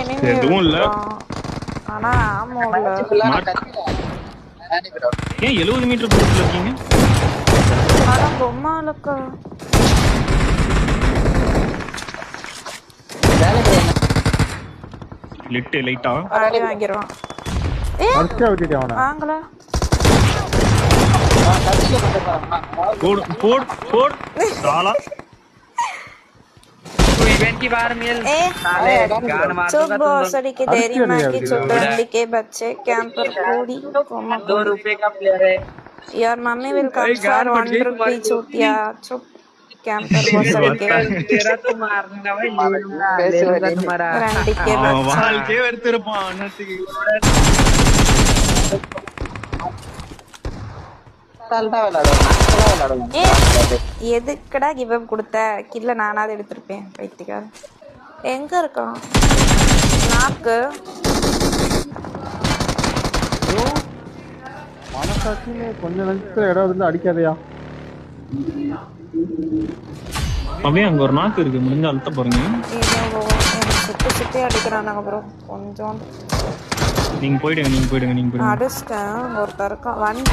Enemy எதுவும் இல்ல. ஆனா ஆமா இல்ல. ஏன் 70 மீட்டர் தூரத்துல இருக்கீங்க? ஆனா பொம்மாலுக்கு லிட் லைட்டா அடி வாங்கிடுவான். அடிச்சா விட்டுட்டேன் அவனை. வாங்கல போடு போடு போடு சாலா. तो इवेंट की बार मेल साले गान मार चुप दूंगा तुम बॉस लोग। की देरी माँ की चुटंडी के बच्चे कैंपर कोड़ी 2 रुपए का प्लेयर है। Your mummy will come for 1 रुपी चूतिया चुप कैंपर भोसड़ी के तेरा तो मारना भाई ले लूंगा तुम्हारा रंडी के बच्चे வாழ்க்கே வெறுத்திருப்பான் அண்ணாத்துக்கு. எதுக்குடா கிவ் அப் கொடுத்த கில்ல நானாவது எடுத்திருப்பேன் பைத்தியக்கார. எங்க இருக்கான் நாக்கு? மனசாட்சின்னு கொஞ்ச நேரத்துல இடம் இருந்து அடிக்காதையா? அப்படியே அங்க ஒரு நாக்கு இருக்கு, முடிஞ்ச அழுத்த பாருங்க. சுத்தி சுத்தி அடிக்கிறானாங்க ப்ரோ. கொஞ்சம் நீங்க போயிடுங்க. அடிச்சிட்டேன். ஒருத்தர் இருக்கான்